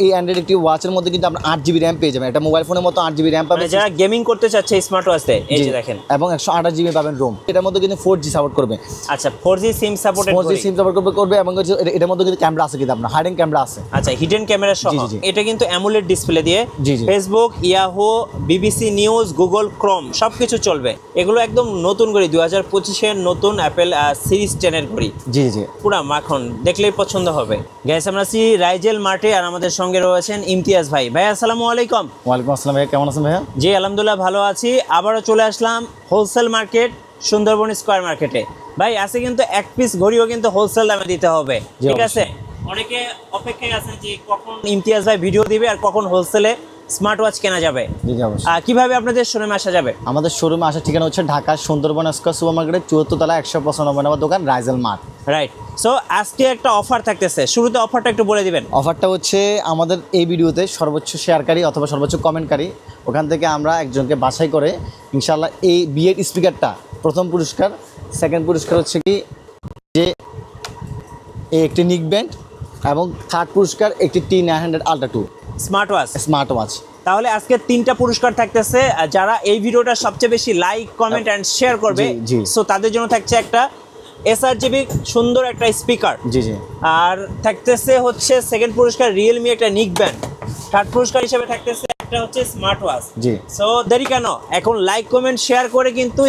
এই অ্যান্ড্রয়েড একটি ওয়াচের মধ্যে কিন্তু আপনার 8GB র্যাম পেয়ে যাবেন। এটা মোবাইল ফোনের মতো 8GB র্যাম পাবেন। যারা গেমিং করতে চাচ্ছে স্মার্ট ওয়াচে এই যে দেখেন, এবং 128GB পাবেন রোম। এটার মধ্যে কিন্তু 4G সাপোর্ট করবে। আচ্ছা 4G সিম সাপোর্ট 4G সিম সাপোর্ট করবে এবং এটার মধ্যে কিন্তু ক্যামেরা আছে, কিন্তু আপনার হাইডেন ক্যামেরা আছে। আচ্ছা হিডেন ক্যামেরা সহ। এটা কিন্তু অ্যামোলেড ডিসপ্লে দিয়ে Facebook, Yahoo, BBC news, Google Chrome সবকিছু চলবে। এগুলো একদম নতুন ঘড়ি, 2025 এর নতুন অ্যাপেল সিরিজ 10 এর ঘড়ি। জি জি, পুরা মাখন, দেখলেই পছন্দ হবে। গাইস আমরা আছি রাইজেল মার্টে আর আমাদের সঙ্গে রয়েছেন ইমতিয়াজ ভাই। ভাই আসসালামু আলাইকুম। ওয়ালাইকুম আসসালাম ভাই, কেমন আছেন ভাইয়া? জি আলহামদুলিল্লাহ ভালো আছি। আবারও চলে আসলাম হোলসেল মার্কেট সুন্দরবন স্কয়ার মার্কেটে। ভাই আজকে কিন্তু এক পিস ঘড়িও কিন্তু হোলসেল দামে দিতে হবে, ঠিক আছে? অনেকে অপেক্ষায় আছেন যে কখন ইমতিয়াজ ভাই ভিডিও দিবে আর কখন হোলসেলে স্মার্ট ওয়াচ কেনা যাবে। জি অবশ্যই। কিভাবে আপনাদের শোরুমে আসা যাবে? আমাদের শোরুমে আসার ঠিকানা হচ্ছে ঢাকা সুন্দরবন স্কয়ার সুপার মার্কেটের 74 তলা 195 নম্বর দোকান রাইজেল মার্ট। রাইট। সো আজকে একটা অফার থাকতেছে, শুরুতে অফারটা একটু বলে দিবেন। অফারটা হচ্ছে আমাদের এই ভিডিওতে সর্বোচ্চ শেয়ারকারী অথবা সর্বোচ্চ কমেন্টকারী, ওখান থেকে আমরা একজনকে বাছাই করে ইনশাআল্লাহ এই বিয়ের স্পিকারটা প্রথম পুরস্কার, সেকেন্ড পুরস্কার হচ্ছে কি যে একটি নিক ব্যান্ড এবং থার্ড পুরস্কার একটি T900 Ultra 2 স্মার্ট ওয়াচ। তাহলে আজকে 3টা পুরস্কার থাকতেছে। যারা এই ভিডিওটা সবচেয়ে বেশি লাইক, কমেন্ট এন্ড শেয়ার করবে, সো তাদের জন্য থাকছে একটা SRGB সুন্দর একটা স্পিকার। জি জি। আর থাকতেছে হচ্ছে সেকেন্ড পুরস্কার রিয়েলমি একটা নিক ব্যান্ড। থার্ড পুরস্কার হিসেবে থাকতেছে একটা হচ্ছে স্মার্ট ওয়াচ। জি। সো দেরি কেন, এখন লাইক, কমেন্ট, শেয়ার করে কিন্তু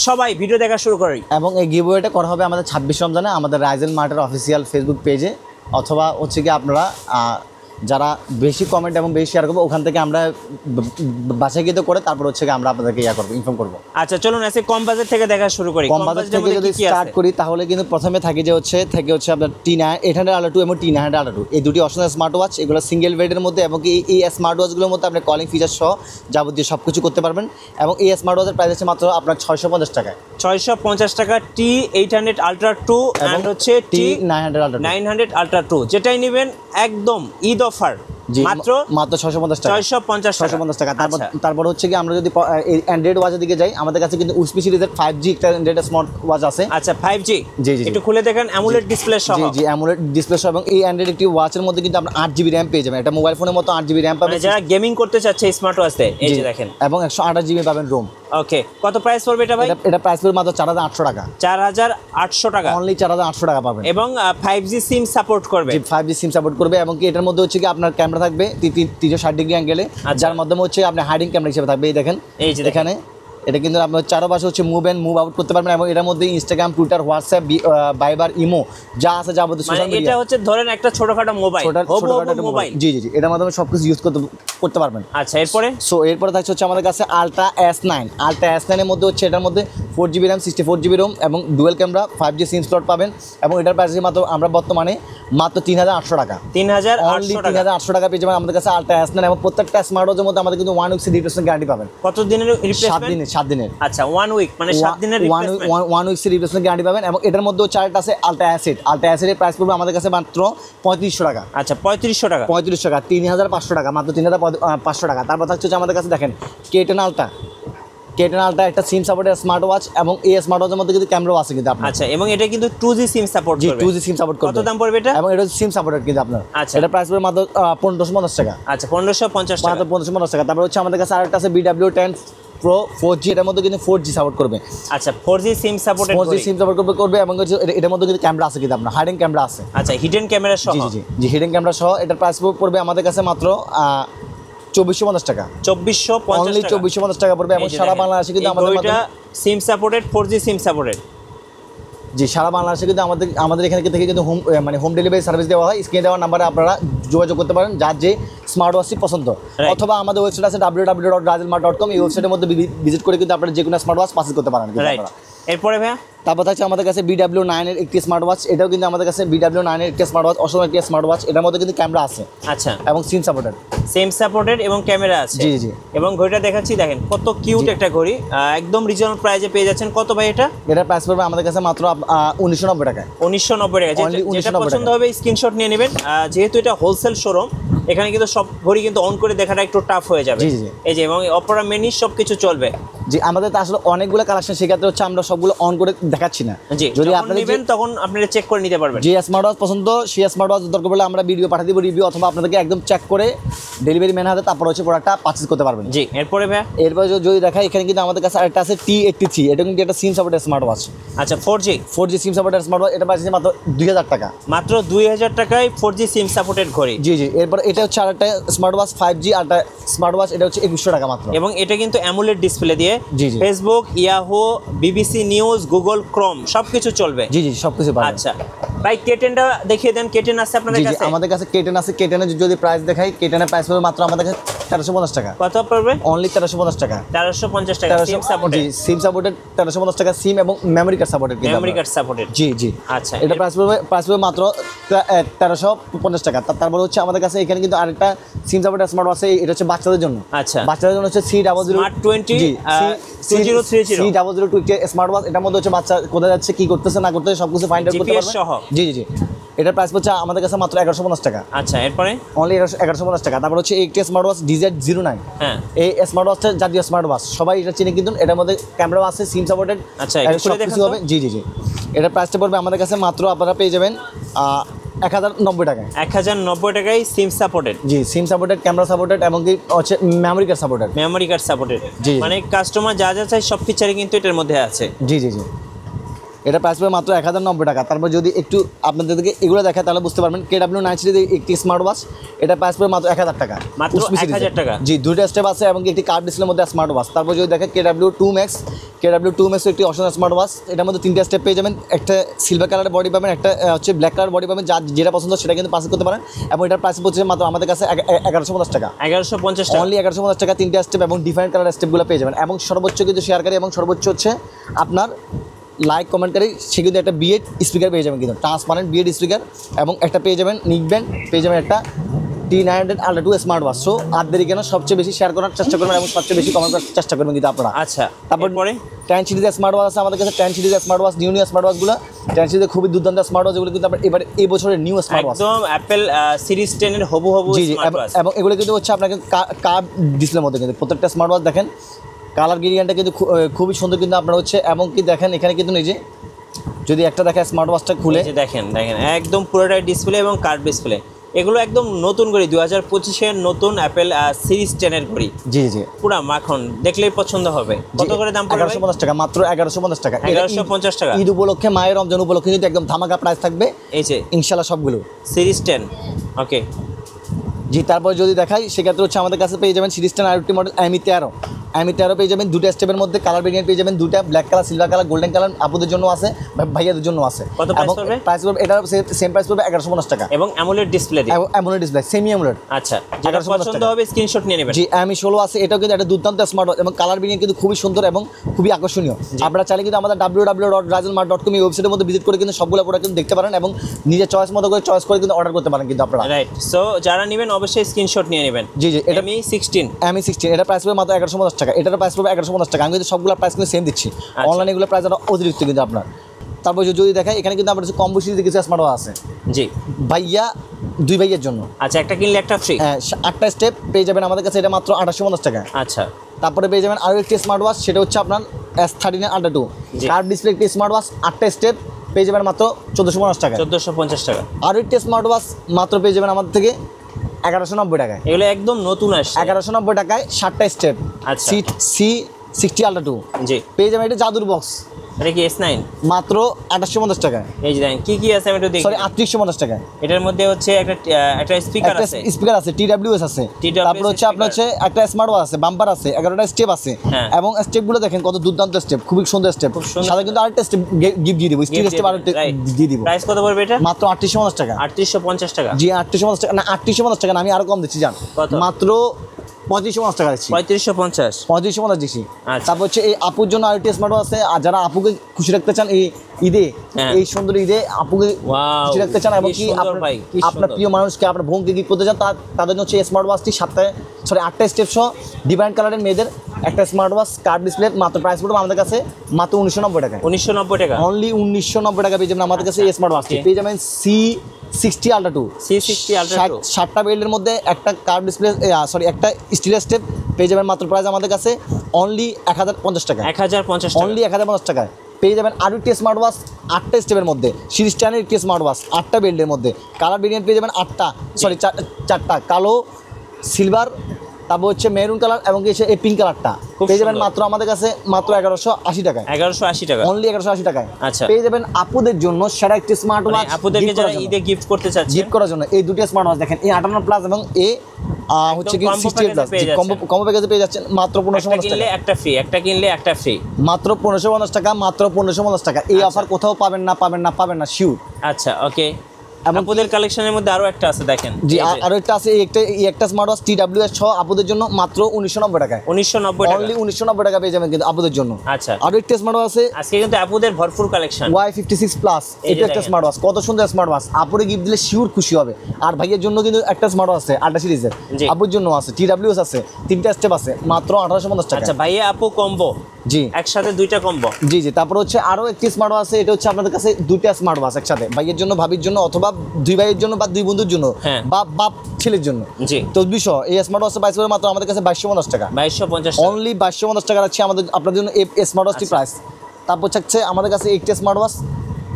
সবাই ভিডিও দেখা শুরু করি। এবং এই গিভওয়েটা করা হবে আমাদের 26 রমজানে আমাদের রাইজেল মার্টের অফিসিয়াল ফেসবুক পেজে, অথবা হচ্ছে কি আপনারা যারা বেশি কমেন্ট এবং বেশি শেয়ার করবো ওখান থেকে আমরা বাছাইকৃত করে তারপর হচ্ছে আমরা আপনাদেরকে ইনফর্ম করবো। আচ্ছা চলুন আজকে কম বাজেট থেকে দেখা শুরু করি। কম বাজেট থেকে যদি স্টার্ট করি তাহলে কিন্তু প্রথমে থাকে যে হচ্ছে আপনার T900 Ultra 2 এবং T900 Ultra 2 এই দুটি অপশনাল স্মার্ট ওয়াচ। এগুলো সিঙ্গেল বেডের মধ্যে এবং এই স্মার্ট ওয়াচগুলোর মধ্যে আপনি কলিং ফিচার সহ যাবতীয় সব কিছু করতে পারবেন। এবং এই স্মার্ট ওয়াচের প্রাইস আছে মাত্র আপনার 650 টাকায়। 650 টাকা T800 Ultra 2 এবং হচ্ছে T900 Ultra 2 যেটাই নেবেন একদম ঈদ অফার মাত্র 650 টাকা। 650 টাকা। তারপর হচ্ছে কি আমরা যদি অ্যান্ড্রয়েড ওয়াচের দিকে যাই, আমাদের কাছে কিন্তু উসপি সিরিজের 5G একটা অ্যান্ড্রয়েড স্মার্ট ওয়াচ আছে। আচ্ছা 5G, জি জি, একটু খুলে দেখেন। অ্যামোলেড ডিসপ্লে সহ। জি জি, অ্যামোলেড ডিসপ্লে সহ। এবং এই অ্যান্ড্রয়েড একটি ওয়াচের মধ্যে কিন্তু আপনি 8GB র্যাম পেয়ে যাবেন। এটা মোবাইল ফোনের মতো 8GB র্যাম পাবেন। যারা গেমিং করতে চাচ্ছে স্মার্ট ওয়াচে এই যে দেখেন, এবং 128GB পাবেন রোম। ওকে, কত প্রাইস পড়বে এটা ভাই? এটা প্রাইস পড়বে মাত্র 4800 টাকা। 4800 টাকা, অনলি 4800 টাকা পাবেন। এবং 5G সিম সাপোর্ট করবে। জি 5G সিম সাপোর্ট করবে। এবং কি এটার মধ্যে হচ্ছে কি আপনার ক্যামেরা থাকবে 360 ডিগ্রি অ্যাঙ্গেলে, যার মাধ্যমে হচ্ছে আপনি হাইডিং ক্যামেরা হিসেবে থাকবে। এই দেখেন এখানে এটা কিন্তু আপনার চারপাশে হচ্ছে মুভ এন্ড মুভ আউট করতে পারবেন। এবং এটার মধ্যে ইনস্টাগ্রাম, টুইটার, হোয়াটসঅ্যাপ, ভাইবার, ইমো যা আছে যাবতীয় সোশ্যাল মিডিয়া। এটা হচ্ছে ধরেন একটা ছোটখাটো মোবাইল, মোবাইল। জি জি জি, এটার মাধ্যমে সবকিছু ইউজ করতে পারবেন। আচ্ছা এরপরে এরপরে থাকছে হচ্ছে আমাদের কাছে Ultra S9 এর মধ্যে হচ্ছে এটার মধ্যে 4GB র্যাম, 64GB রোম এবং ডুয়েল ক্যামেরা, 5G সিম স্লট পাবেন। এবং এটার প্রাইস মাত্র আমরা বর্তমানে মাত্র 3800 টাকা। 3800 টাকা পেয়ে যাবেন আমাদের কাছে Ultra S9। এবং প্রত্যেকটা স্মার্ট ওয়াচের মধ্যে আমাদের কিন্তু 1 উইকের রিপ্লেসমেন্ট গ্যারান্টি পাবেন। কত দিনের রিপ্লেসমেন্ট? 7 দিনের। আচ্ছা 1 উইক মানে 7 দিনের রিপ্লেসমেন্ট। 1 উইকের রিপ্লেসমেন্ট গ্যারান্টি পাবেন। এবং এটার মধ্যে চারটা আছে Ultra Acid এর প্রাইস পড়বে আমাদের কাছে মাত্র 3500 টাকা। আচ্ছা 3500 টাকা। 3500 টাকা, মাত্র 3500 টাকা। তারপর থাকছে আমাদের কাছে দেখেন K10 Ultra একটা সিম সাপোর্টের স্মার্ট ওয়াচ। এবং এই স্মার্ট ওয়াচের মধ্যে কিন্তু ক্যামেরাও আছে কিন্তু আপনার। আচ্ছা, এবং এটা কিন্তু 2G সিম সাপোর্ট করবে। 2G সিম সাপোর্ট করবে। কত দাম পড়বে এটা? এবং এটা সিম সাপোর্টেড কিন্তু আপনার। আচ্ছা, এটা প্রাইস পড়বে মাত্র 1550 টাকা। আচ্ছা 1550 টাকা। মাত্র 1550 টাকা। তারপর হচ্ছে আমাদের কাছে আরেকটা আছে BW10 Pro 4G, এটার মধ্যে কিন্তু 4G সাপোর্ট করবে। আচ্ছা 4G সিম সাপোর্ট করবে। এবং এটার মধ্যে কিন্তু ক্যামেরা আছে কিন্তু আপনার হাইডেন ক্যামেরা আছে। আচ্ছা হিডেন ক্যামেরা সহ। জি জি জি, হিডেন ক্যামেরা সহ। এটার প্রাইস পড়বে আমাদের কাছে মাত্র 2450 টাকা। 2450 টাকা পড়বে। এবং সারা বাংলাদেশে কিন্তু আমাদের সিম সাপোর্টেড, 4G সিম সাপোর্টেড। জি, সারা বাংলাদেশে কিন্তু আমাদের এখানে থেকে কিন্তু হোম ডেলিভারি সার্ভিস দেওয়া হয়। স্ক্রিনে দেওয়ার নাম্বারে আপনারা যোগাযোগ করতে পারেন যার যে স্মার্ট ওয়াচটি পছন্দ। অথবা আমাদের ওয়েবসাইট আছে www.rajelmart.com। এই ওয়েবসাইটের মধ্যে ভিজিট করে কিন্তু আপনারা যে কোনো স্মার্ট ওয়াচ পারচেজ করতে পারেন। এরপরে ভাইয়া তারপর থাকছে আমাদের কাছে BW9 এর একটি স্মার্ট ওয়াচ। এটাও কিন্তু আমাদের কাছে BW9 এর একটি স্মার্ট ওয়াচ, অসম একটি স্মার্ট ওয়াচ। এটার মধ্যে কিন্তু ক্যামেরা আছে। আচ্ছা, এবং সিম সাপোর্টেড এবং ক্যামেরা আছে। জি জি। এবং ঘড়িটা দেখাচ্ছি, দেখেন কত কিউট একটা ঘড়ি, একদম রিজনেবল প্রাইসে পেয়ে যাচ্ছেন। কত ভাই এটা? এটার প্রাইস পড়বে আমাদের কাছে মাত্র 1990 টাকায়। 1990 টাকা। যেটা পছন্দ হবে স্ক্রিনশট নিয়ে নেবেন। যেহেতু এটা হোলসেল শোরুম, এখানে কিন্তু সব ঘড়ি কিন্তু অন করে দেখাটা একটু টাফ হয়ে যাবে। জি জি। এই যে, এবং অপরা মেনি সবকিছু চলবে। জি আমাদের তো আসলে অনেকগুলো কালেকশন, সেক্ষেত্রে হচ্ছে আমরা সবগুলো অন করে দেখাচ্ছি না। জি, যদি যখন আপনারা নেবেন তখন আপনারা চেক করে নিতে পারবেন। যে স্মার্ট ওয়াচ পছন্দ সেই স্মার্ট ওয়াচ দরকার পড়লে আমরা ভিডিও পাঠিয়ে দিব রিভিউ, অথবা আপনাদেরকে একদম চেক করে ডেলিভারি ম্যান হাতে তারপর হচ্ছে প্রোডাক্টটা পারচেজ করতে পারবেন। জি, এরপরে ভাই এরপর যদি দেখা এখানে কিন্তু আমাদের কাছে আরেকটা আছে T83, এটা কিন্তু একটা সিম সাপোর্টের স্মার্ট ওয়াচ। আচ্ছা 4G সিম সাপোর্টের স্মার্ট ওয়াচ, এটা পাচ্ছি মাত্র 2000 টাকা। মাত্র 2000 টাকায় 4G সিম সাপোর্টেড ঘড়ি। জি জি, এরপর এটা হচ্ছে আরেকটা স্মার্ট ওয়াচ 5G, আরেকটা স্মার্ট ওয়াচ, এটা হচ্ছে 2100 টাকা মাত্র। এবং এটা কিন্তু অ্যামোলেড ডিসপ্লে দিয়ে জি, জি। Facebook, Yahoo, BBC news, Google Chrome সবকিছু চলবে। জি জি, সব কিছু পাবেন। আচ্ছা ভাই কেটেনটা দেখিয়ে দেন, কেটেন আছে আপনাদের জি জি, কাছে? আমাদের কাছে কেটেন আছে। কেটেনের যদি প্রাইস দেখাই, কেটেনের প্রাইস পড়বে মাত্র আমাদের কাছে 1350 টাকা। কত পড়বে? অনলি 1350 টাকা। 1350 টাকা সিম সাপোর্টেড। জি, সিম সাপোর্টেড 1350 টাকা, সিম এবং মেমরি কার্ড সাপোর্টেড কিন্তু মেমরি কার্ড সাপোর্টেড। জি জি। আচ্ছা এটা প্রাইস পড়বে মাত্র 1350 টাকা। তারপরে হচ্ছে আমাদের কাছে এখানে কিন্তু আরেকটা সিম সাপোর্টেড স্মার্ট ওয়াচ আছে, এটা হচ্ছে বাচ্চাদের জন্য। আচ্ছা বাচ্চাদের জন্য হচ্ছে C00 Smart 20 জি, 2030 C0020 স্মার্ট ওয়াচ। এটার মধ্যে হচ্ছে বাচ্চা কোথায় যাচ্ছে, কি করতেছে না করতেছে সবকিছু ফাইন্ড আউট করতে GPS পারবে সহ। জি জি জি। এটার প্রাইস হচ্ছে আমাদের কাছে মাত্র 1150 টাকা। আচ্ছা এরপরে অনলি 1150 টাকা। তারপর হচ্ছে একটি স্মার্ট ওয়াচ DZ09। হ্যাঁ এই স্মার্ট ওয়াচটা জাতীয় স্মার্ট ওয়াচ, সবাই এটা চিনে কিন্তু। এটার মধ্যে ক্যামেরাও আছে, সিম সাপোর্টেড। আচ্ছা, একটু খুলে সব দেখান কিছু তো। হবে। জি জি জি। এটার প্রাইসটা পড়বে আমাদের কাছে মাত্র, আপনারা পেয়ে যাবেন 1090 টাকায়। 1090 টাকায় সিম সাপোর্টেড। জি, সিম সাপোর্টেড, ক্যামেরা সাপোর্টেড এবং কি হচ্ছে memory card supported. Memory card supported. জি। মানে কাস্টমার যা যা চাই সব ফিচারই কিন্তু এটার মধ্যে আছে। জি জি জি। এটা প্রাইস পড়বে মাত্র 1090 টাকা। তারপর যদি একটু আপনাদেরকে এগুলো দেখায় তাহলে বুঝতে পারবেন। KW9 সিরিজের একটি স্মার্ট ওয়াচ, এটা প্রাইস পড়বে মাত্র 1000 টাকা। মাত্র উসমি সিরিজের। 1000 টাকা। জি, দুইটা স্টেপ আছে এবং একটি কার্ভ ডিসপ্লের মধ্যে স্মার্ট ওয়াচ। তারপর যদি দেখেন KW2 Max একটি অপশনাল স্মার্ট ওয়াচ। এটার মধ্যে 3টা স্টেপ পেয়ে যাবেন। একটা সিলভার কালারের বডি পাবেন, একটা হচ্ছে ব্ল্যাক কালার বডি পাবেন। যার যেটা পছন্দ সেটা কিন্তু পাস করতে পারেন। এবং এটার প্রাইস পড়ছে মাত্র আমাদের কাছে 1150 টাকা। 1150 টাকা। অনলি 1150 টাকা। 3টা স্টেপ এবং ডিফারেন্ট কালার স্টেপগুলো পেয়ে যাবেন। এবং সর্বোচ্চ কিন্তু শেয়ারকারী এবং সর্বোচ্চ হচ্ছে আপনার লাইক কমেন্টকারী, সে কিন্তু একটা বিএড স্পিকার পেয়ে যাবেন, কিন্তু ট্রান্সপারেন্ট বিএড স্পিকার। এবং একটা পেয়ে যাবেন নিক ব্যান্ড, পেয়ে যাবেন একটা T900 Ultra 2 smart watch. So আর দেরি কেন, সবচেয়ে বেশি শেয়ার করার চেষ্টা করবেন এবং সবচেয়ে বেশি কমেন্ট করার চেষ্টা করবেন কিন্তু আপনারা। আচ্ছা তারপর পরে 10 সিরিজের স্মার্ট ওয়াচ আছে আমাদের কাছে। 10 সিরিজের স্মার্ট ওয়াচ, নিউ স্মার্ট ওয়াচগুলো 10 সিরিজের খুবই দুর্দান্ত স্মার্ট ওয়াচ, এগুলো কিন্তু আপনার এবারে এই বছরের নিউ স্মার্ট ওয়াচ। একদম অ্যাপল সিরিজ 10 এর হবু জি জি। Smart watch. এবং এগুলো কিন্তু হচ্ছে আপনাকে কার্ভ ডিসপ্লের মধ্যে কিন্তু প্রত্যেকটা স্মার্ট ওয়াচ দেখেন কালার গ্রেডিয়েন্টটা কিন্তু খুবই সুন্দর কিন্তু আপনার হচ্ছে। এবং কি দেখেন এখানে কিন্তু নিজে যদি একটা দেখেন স্মার্ট ওয়াচটা খুলে, এই যে দেখেন একদম পুরোটাই ডিসপ্লে এবং কার্ভ ডিসপ্লে। এগুলো একদম নতুন ঘড়ি, 2025 এর নতুন অ্যাপল সিরিজ 10 এর ঘড়ি। জি জি, পুরা মাখন, দেখলেই পছন্দ হবে। কত করে দাম পড়বে? 1150 টাকা, মাত্র 1150 টাকা। 1150 টাকা। ঈদ উপলক্ষে, মায়ের রমজান উপলক্ষে কিন্তু একদম ধামাকা প্রাইস থাকবে এই যে ইনশাআল্লাহ সবগুলো। সিরিজ 10। ওকে জি, তারপর যদি দেখাই সেক্ষেত্রে হচ্ছে আমাদের কাছে পেয়ে যাবেন সিরিজ 10 আরেকটি মডেল আমি 13 পেয়ে যাবেন। দুটো স্টেপের মধ্যে কালার ভেরিয়েন্ট পেয়ে যাবেন, দুটা black colour, silver colour, golden colour. আপুদের জন্য আছে, ভাইয়াদের জন্য আছে। কত প্রাইস পড়বে? প্রাইস পড়বে এটা সেম প্রাইস পড়বে 1150 টাকা। এবং অ্যামোলেড ডিসপ্লে দিয়ে। AMOLED display, semi AMOLED. আচ্ছা, যেটা 1150 পছন্দ টাকা। হবে স্ক্রিনশট নিয়ে নেবেন। জি, আমি 16 আছে। এটাও কিন্তু একটা দুর্দান্ত স্মার্ট ওয়াচ এবং কালার ভেরিয়েন্ট কিন্তু খুবই সুন্দর এবং খুবই আকর্ষণীয়। আপনারা চাইলে কিন্তু আমাদের www.razelmart.com এই ওয়েবসাইটের মধ্যে ভিজিট করে কিন্তু সবগুলো প্রোডাক্ট কিন্তু দেখতে পারেন এবং নিজের চয়েস মতো করে চয়েস করে কিন্তু অর্ডার করতে পারেন কিন্তু আপনারা। রাইট। সো যারা নেবেন অবশ্যই স্ক্রিনশট নিয়ে নেবেন। জি জি, এটা আমি 16 এটা প্রাইস পড়বে মাত্র 1150 টাকা। এটার প্রাইস পড়বে 1150 টাকা। আমি কিন্তু সবগুলো প্রাইস কিন্তু সেম দিচ্ছি। অনলাইনে এগুলো প্রাইস আরও অতিরিক্ত কিন্তু আপনার। তারপর যদি দেখাই এখানে কিন্তু আপনার কম্বো সিরিজে কিছু স্মার্ট ওয়াচ আছে। জি ভাইয়া, দুই ভাইয়ের জন্য। আচ্ছা, একটা কিনলে একটা ফ্রি। হ্যাঁ, 8টা স্টেপ পেয়ে যাবেন আমাদের কাছে, এটা মাত্র 2850 টাকা। আচ্ছা তারপরে পেয়ে যাবেন আরও একটি স্মার্ট ওয়াচ, সেটা হচ্ছে আপনার S13 Ultra 2 জি। কার্ভ ডিসপ্লে একটি স্মার্ট ওয়াচ, 8টা স্টেপ পেয়ে যাবেন মাত্র 1450 টাকা। 1450 টাকা। আরও একটি স্মার্ট ওয়াচ মাত্র পেয়ে যাবেন আমাদের থেকে 1190 টাকায়। এগুলো একদম নতুন আসছে। 1190 টাকায় 7টা স্টেপ। আচ্ছা। C60 Ultra 2 জি। পেয়ে যাবেন। এটা জাদুর বক্স, এটা কি S9? মাত্র 2850 টাকায়। এই যে দেখেন কি কি আছে আমি একটু দেখি। সরি, 3850 টাকায়। এটার মধ্যে হচ্ছে একটা স্পিকার একটা আছে। স্পিকার আছে, TWS আছে। TWS তারপর হচ্ছে আপনার হচ্ছে একটা স্মার্ট ওয়াচ আছে, বাম্পার আছে, 11টা স্টেপ আছে। হ্যাঁ। এবং স্টেপগুলো দেখেন কত দুর্দান্ত স্টেপ, খুবই সুন্দর স্টেপ। সুন্দর। সাথে কিন্তু আরেকটা স্টেপ গিফট দিয়ে দিব, স্টিল স্টেপ আরেকটা দিয়ে দিব। প্রাইস কত পড়বে এটা? মাত্র 3850 টাকা। 3850 টাকা। জি, 3850 টাকা না, 3850 টাকা না, আমি আরো কম দিচ্ছি জান। কত? মাত্র 3550 টাকা দিচ্ছি। 3550। 3550 দিচ্ছি। আচ্ছা। তারপর হচ্ছে এই আপুর জন্য আরেকটি স্মার্ট ওয়াচ আছে, আর যারা আপুকে খুশি রাখতে চান এই ঈদে, হ্যাঁ। এই সুন্দর ঈদে আপুকে Wow, খুশি রাখতে চান এবং কি কি সুন্দর ভাই, কি আপনার সুন্দর। প্রিয় মানুষকে, আপনার বোনকে গিফট করতে চান, তাদের জন্য হচ্ছে এই স্মার্ট ওয়াচটি 8টা স্টেপ সহ ডিফারেন্ট কালারের মেয়েদের একটা স্মার্ট ওয়াচ, কার্ভ ডিসপ্লে। মাত্র প্রাইস পড়বে আমাদের কাছে মাত্র 1990 টাকা। 1990 টাকা। অনলি 1990 টাকা পেয়ে যাবেন আমাদের কাছে এই স্মার্ট ওয়াচটি। Okay. পেয়ে যাবেন C60 Ultra 2 C60 Ultra 2। 7টা বেল্টের মধ্যে একটা কার্ভ ডিসপ্লে, একটা স্টিলের স্টেপ, পেয়ে যাবেন মাত্র প্রাইস আমাদের কাছে অনলি 1050 টাকা, 1050 টাকা। অনলি 1050 টাকায় পেয়ে যাবেন আরও একটি স্মার্ট ওয়াচ 8টা স্টেপের মধ্যে, সিরিজ 10 একটি স্মার্ট ওয়াচ 8টা বেল্টের মধ্যে, কালার ভেরিয়েন্ট পেয়ে যাবেন 4টা, কালো, সিলভার, তারপর হচ্ছে মেরুন কালার এবং এই পিঙ্ক কালারটা পেয়ে যাবেন মাত্র আমাদের কাছে মাত্র 1180 টাকায়, 1180 টাকা, অনলি 1180 টাকায়। আচ্ছা, পেয়ে যাবেন আপুদের জন্য সেরা একটি স্মার্ট ওয়াচ, আপুদেরকে যারা ঈদে গিফট করতে চাচ্ছে, গিফট করার জন্য এই দুটি স্মার্ট ওয়াচ দেখেন, এই 58 প্লাস এবং এ হচ্ছে কি 68 প্লাস কম্বো প্যাকেজে পেয়ে যাচ্ছেন মাত্র 1550 টাকা, একটা ফ্রি, একটা কিনলে একটা ফ্রি, মাত্র 1550 টাকা, মাত্র 1550 টাকা। এই অফার কোথাও পাবেন না শিওর। আচ্ছা, ওকে। আপুদের কালেকশনের মধ্যে আরো একটা আছে দেখেন, জি আরো একটা আছে, এই একটা স্মার্ট ওয়াচ TWS সহ আপুদের জন্য মাত্র 1990 টাকায়, 1990 টাকা, অনলি 1990 টাকা পেয়ে যাবেন কিন্তু আপুদের জন্য। আচ্ছা, আরো একটা স্মার্ট ওয়াচ আছে আজকে কিন্তু আপুদের ভরপুর কালেকশন, Y56 প্লাস, এটা একটা স্মার্ট ওয়াচ, কত সুন্দর স্মার্ট ওয়াচ, আপুরে গিফট দিলে শিওর খুশি হবে। আর ভাইয়ের জন্য কিন্তু একটা স্মার্ট ওয়াচ আছে 8টা সিরিজের, আপুর জন্য আছে, TWS আছে, 3টা স্টেপ আছে, মাত্র 1850 টাকা। আচ্ছা, ভাইয়া আপু কম্বো, জি একসাথে দুইটা কম্বো, জি। তারপর হচ্ছে আরো একটি স্মার্ট ওয়াচ আছে, এটা হচ্ছে আপনাদের কাছে দুইটা স্মার্ট ওয়াচ একসাথে, ভাইয়ের জন্য, ভাবির জন্য, অথবা দুই ভাইয়ের জন্য বা দুই বন্ধুর জন্য, বা বাপ ছেলের জন্য। জি, তো বিষয় এই স্মার্ট ওয়াচের প্রাইস করে মাত্র আমাদের কাছে 2250 টাকা, 2250, অনলি 2250 টাকা রাখছি আমাদের আপনাদের জন্য এই স্মার্ট ওয়াচটি প্রাইস। তারপর হচ্ছে আমাদের কাছে একটি স্মার্ট ওয়াচ,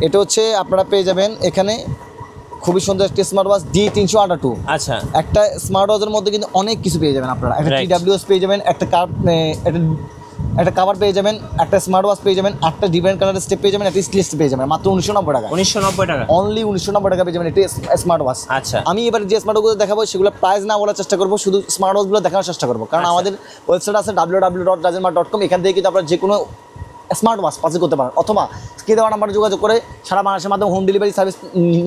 এটা হচ্ছে আপনারা পেয়ে যাবেন এখানে খুবই সুন্দর একটি স্মার্ট ওয়াচ D382। আচ্ছা, একটা স্মার্ট ওয়াচের মধ্যে কিন্তু অনেক কিছু পেয়ে যাবেন আপনারা, একটা TWS পেয়ে যাবেন, একটা কাভার পেয়ে যাবেন, একটা স্মার্ট ওয়াচ পেয়ে যাবেন, 8টা ডিফারেন্ট কালারের স্টেপ পেয়ে যাবেন, একটা স্লিপ পেয়ে যাবেন মাত্র 1990 টাকা, 1990 টাকা, অনলি 1990 টাকা পেয়ে যাবেন এটি স্মার্ট ওয়াচ। আচ্ছা, আমি এবার যে স্মার্ট ওয়াচগুলো দেখাবো সেগুলো প্রাইস না বলার চেষ্টা করবো, শুধু স্মার্ট ওয়াচগুলো দেখানোর চেষ্টা করবো, কারণ আমাদের ওয়েবসাইট আছে www.rajenmart.com, এখান থেকে কিন্তু আপনারা যে কোনো স্মার্ট ওয়াচ পারচেজ করতে পারেন, অথবা স্ক্রিনে দেওয়া নাম্বারে যোগাযোগ করে সারা বাংলাদেশের মাধ্যমে হোম ডেলিভারি সার্ভিস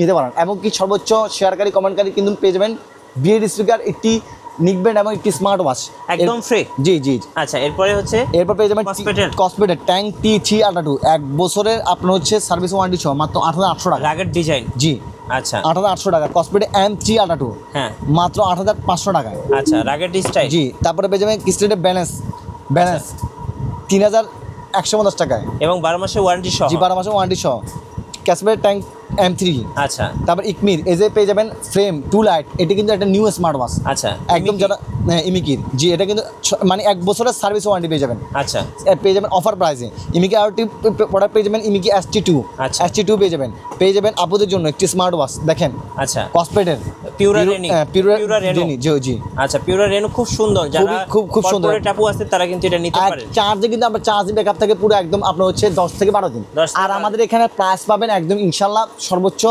নিতে পারেন। এমনকি সর্বোচ্চ শেয়ারকারী কমেন্টকারী কিন্তু পেয়ে যাবেন বিএড স্পিকার, একটি নিকব্যান্ড এবং একটি স্মার্ট ওয়াচ একদম ফ্রি। জি। আচ্ছা, এরপর পেয়ে যাবেন কসমেটের ট্যাঙ্ক T382, 1 বছরের আপনার হচ্ছে সার্ভিস ওয়ারেন্টি সহ মাত্র 8800 টাকা, রাগের ডিজাইন, জি। আচ্ছা, 8800 টাকা। কসমেটের M382, হ্যাঁ, মাত্র 8500 টাকায়। আচ্ছা, রাগের স্টাইল, জি। তারপরে পেয়ে যাবেন কিস্টেটের ব্যালেন্স 3150 টাকায় এবং 12 মাসের ওয়ারেন্টি সহ, জি 12 মাসের ওয়ারেন্টি সহ। ক্যাসমেটের ট্যাঙ্ক M3, আচ্ছা। তারপর ইকমির এই যে পেয়ে যাবেন ফ্রেম 2 লাইট, এটি কিন্তু একটা নিউ স্মার্ট ওয়াচ, আচ্ছা, একদম যারা ইমিকির, জি এটা কিন্তু মানে 1 বছরের সার্ভিস ওয়ারেন্টি পেয়ে যাবেন, আচ্ছা, পেয়ে যাবেন অফার প্রাইসে। ইমিকি আরটি প্রোডাক্ট পেয়ে যাবেন, ইমিকি ST2, আচ্ছা, ST2 পেয়ে যাবেন আপুদের জন্য একটি স্মার্ট ওয়াচ দেখেন, আচ্ছা, কসমেটের পিউরা রেনো, জি। আচ্ছা, পিউরা রেনো খুব সুন্দর, যারা খুব সুন্দর টাপু আছে তারা কিন্তু এটা নিতে পারে। চার্জে কিন্তু আপনার চার্জিং ব্যাকআপ থাকে পুরো একদম আপনার হচ্ছে 10 থেকে 12 দিন। আর আমাদের এখানে প্রাইস পাবেন একদম ইনশাল্লাহ সর্বোচ্চ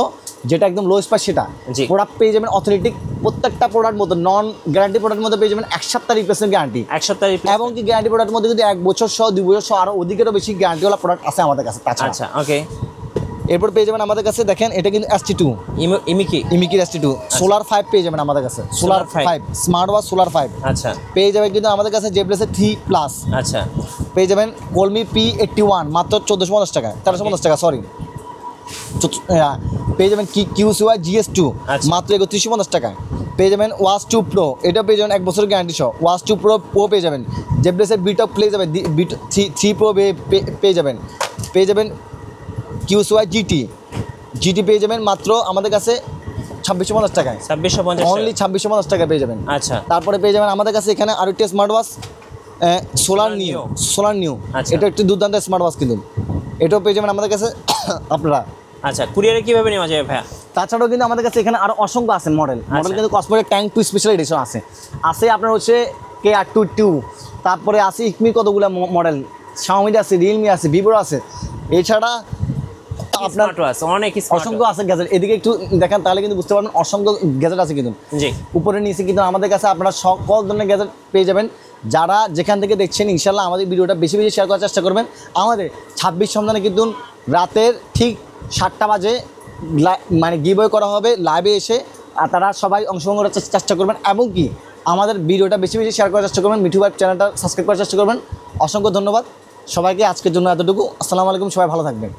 যেটা একদম লোয়েস্ট প্রাইস সেটা। প্রোডাক্ট পেয়ে যাবেন অথেন্টিক, প্রত্যেকটা প্রোডাক্ট মধ্যে নন গ্যারান্টি প্রোডাক্টের মধ্যে পেয়ে যাবেন 1 সপ্তাহ রিপ্লেসমেন্ট গ্যারান্টি, 1 সপ্তাহ এবং কি গ্যারান্টি প্রোডাক্টের মধ্যে কিন্তু 1 বছর সহ 2 বছর সহ আরও অধিকেরও বেশি গ্যারান্টিওয়ালা প্রোডাক্ট আছে আমাদের কাছে। আচ্ছা, ওকে। এরপর পেয়ে যাবেন আমাদের কাছে দেখেন এটা কিন্তু ST2, ইমিকির ST2 সোলার 5 পেয়ে যাবেন আমাদের কাছে, সোলার 5 স্মার্ট ওয়াচ সোলার 5, আচ্ছা। পেয়ে যাবেন কিন্তু আমাদের কাছে জেব্লেসের 3+, আচ্ছা। পেয়ে যাবেন কলমি P81 মাত্র 1450 টাকা, 1350 টাকা, সরি। পেয়ে যাবেন QCY GS2 মাত্র 3150 টাকায়। পেয়ে যাবেন ওয়াচ 2 প্রো, এটা পেয়ে যাবেন 1 বছরের গ্যারান্টি সহ। ওয়াচ 2 প্রো পেয়ে যাবেন, জেব্লেসের বিটপ পেয়ে যাবেন, B3 প্রো পেয়ে যাবেন। পেয়ে যাবেন QCY GT পেয়ে যাবেন মাত্র আমাদের কাছে 2650 টাকায়, 2650, অনলি 2650 টাকায় পেয়ে যাবেন, আচ্ছা। তারপরে পেয়ে যাবেন আমাদের কাছে এখানে আরও একটি স্মার্ট ওয়াচ সোলার নিউ, এটা একটি দুর্দান্ত স্মার্ট ওয়াচ কিন্তু, এটাও পেয়ে যাবেন আমাদের কাছে আপনারা। আচ্ছা, কুরিয়ারে কীভাবে নেওয়া যাবে ভাইয়া? তাছাড়াও কিন্তু আমাদের কাছে এখানে আরও অসংখ্য আছে মডেল কিন্তু কসমেটিক ট্যাঙ্ক 2 স্পেশাল এডিশন আছে আপনার হচ্ছে KR22, তারপরে আছে ইকমির কতগুলো মডেল, শাওমির আছে, রিয়েলমি আছে, ভিভোর আছে, এছাড়া আপনার অনেক অসংখ্য আছে গ্যাজেট। এদিকে একটু দেখেন তাহলে কিন্তু বুঝতে পারবেন অসংখ্য গ্যাজেট আছে কিন্তু, জি। উপরে নিচে কিন্তু আমাদের কাছে আপনারা সকল ধরনের গ্যাজেট পেয়ে যাবেন। যারা যেখান থেকে দেখছেন ইনশাল্লাহ আমাদের ভিডিওটা বেশি বেশি শেয়ার করার চেষ্টা করবেন। আমাদের 26 সন্ধানে কিন্তু রাতের ঠিক 7টা বাজে মানে গিভওয়ে করা হবে লাইভে এসে, আর তারা সবাই অংশগ্রহণ করার চেষ্টা করবেন, এবং কি আমাদের ভিডিওটা বেশি বেশি শেয়ার করার চেষ্টা করবেন। মিঠু ভাই চ্যানেলটা সাবস্ক্রাইব করার চেষ্টা করবেন। অসংখ্য ধন্যবাদ সবাইকে, আজকের জন্য এতটুকু। আসসালামু আলাইকুম, সবাই ভালো থাকবেন।